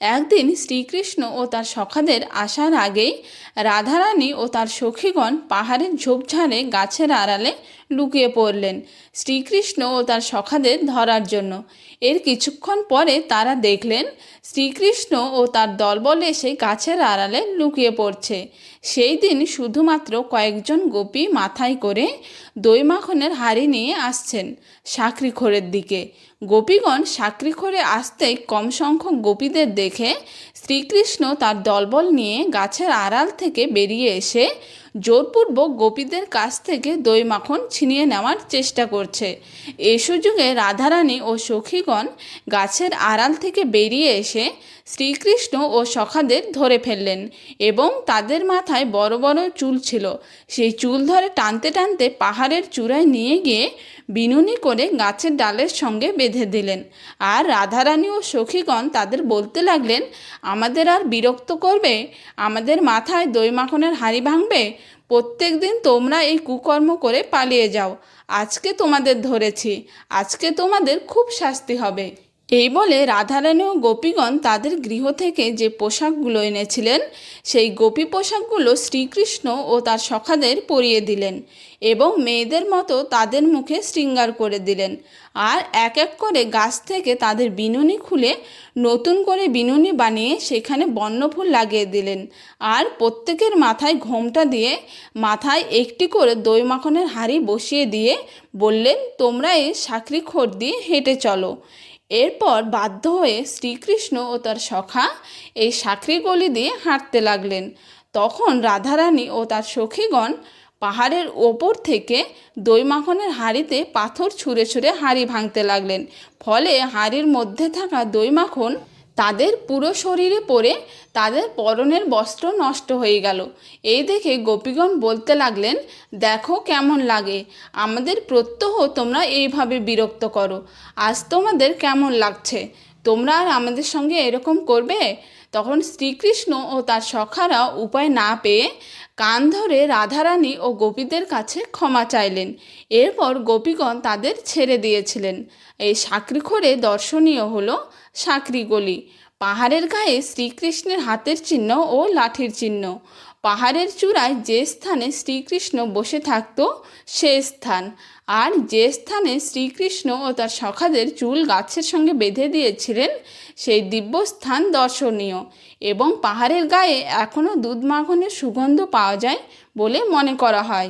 একদিন শ্রীকৃষ্ণ ও তার সখাদের আসার আগেই রাধারানী ও তার সখীগণ পাহাড়ের ঝোপঝাড়ে গাছের আড়ালে লুকিয়ে পড়লেন শ্রীকৃষ্ণ ও তার সখাদের ধরার জন্য। এর কিছুক্ষণ পরে তারা দেখলেন শ্রীকৃষ্ণ ও তার দলবল এসে গাছের আড়ালে লুকিয়ে পড়ছে। সেই দিন শুধুমাত্র কয়েকজন গোপী মাথায় করে দই মাখনের হাঁড়ি নিয়ে আসছেন সাকরিখোরের দিকে। গোপীগণ সাকরিখোরে আসতেই কম সংখ্যক গোপীদের দেখে শ্রীকৃষ্ণ তার দলবল নিয়ে গাছের আড়াল থেকে বেরিয়ে এসে জোরপূর্বক গোপীদের কাছ থেকে দই মাখন ছিনিয়ে নেওয়ার চেষ্টা করছে। এই সুযোগে রাধারানী ও সখীগণ গাছের আড়াল থেকে বেরিয়ে এসে শ্রীকৃষ্ণ ও সখাদের ধরে ফেললেন এবং তাদের মাথায় বড় বড় চুল ছিল। সেই চুল ধরে টানতে টানতে পাহাড়ের চূড়ায় নিয়ে গিয়ে বিনুনি করে গাছের ডালের সঙ্গে বেঁধে দিলেন। আর রাধারানী ও সখীগণ তাদের বলতে লাগলেন, আমাদের আর বিরক্ত করবে? আমাদের মাথায় দই মাখনের হাঁড়ি ভাঙবে? প্রত্যেক দিন তোমরা এই কুকর্ম করে পালিয়ে যাও। আজকে তোমাদের ধরেছি, আজকে তোমাদের খুব শাস্তি হবে। এই বলে রাধারানী ও গোপীগণ তাদের গৃহ থেকে যে পোশাকগুলো এনেছিলেন সেই গোপী পোশাকগুলো শ্রীকৃষ্ণ ও তার সখাদের পরিয়ে দিলেন এবং মেয়েদের মতো তাদের মুখে শৃঙ্গার করে দিলেন। আর এক এক করে গাছ থেকে তাদের বিনুনি খুলে নতুন করে বিনুনি বানিয়ে সেখানে বর্ণফুল লাগিয়ে দিলেন। আর প্রত্যেকের মাথায় ঘোমটা দিয়ে মাথায় একটি করে দই মাখনের হাঁড়ি বসিয়ে দিয়ে বললেন, তোমরা এই সাকরিখোর দিয়ে হেঁটে চলো। এরপর বাধ্য হয়ে শ্রীকৃষ্ণ ও তার সখা এই সাকরি গলি দিয়ে হাঁটতে লাগলেন। তখন রাধারানী ও তার সখীগণ পাহাড়ের ওপর থেকে দই মাখনের হাঁড়িতে পাথর ছুঁড়ে ছুঁড়ে হাঁড়ি ভাঙতে লাগলেন। ফলে হাঁড়ির মধ্যে থাকা দই মাখন তাদের পুরো শরীরে পড়ে তাদের পরনের বস্ত্র নষ্ট হয়ে গেল। এই দেখে গোপীগণ বলতে লাগলেন, দেখো কেমন লাগে, আমাদের প্রত্যহ তোমরা এইভাবে বিরক্ত করো। আজ তোমাদের কেমন লাগছে? তোমরা আর আমাদের সঙ্গে এরকম করবে? তখন শ্রীকৃষ্ণ ও তার সখারা উপায় না পেয়ে কান ধরে রাধারানী ও গোপীদের কাছে ক্ষমা চাইলেন। এরপর গোপীগণ তাদের ছেড়ে দিয়েছিলেন। এই সাকরিখোরে দর্শনীয় হলো সাকরি গলি। পাহাড়ের গায়ে শ্রীকৃষ্ণের হাতের চিহ্ন ও লাঠির চিহ্ন। পাহাড়ের চূড়ায় যে স্থানে শ্রীকৃষ্ণ বসে থাকত সে স্থান, আর যে স্থানে শ্রীকৃষ্ণ ও তার সখাদের চুল গাছের সঙ্গে বেঁধে দিয়েছিলেন সেই দিব্য স্থান দর্শনীয়। এবং পাহাড়ের গায়ে এখনও দুধ মাখনের সুগন্ধ পাওয়া যায় বলে মনে করা হয়।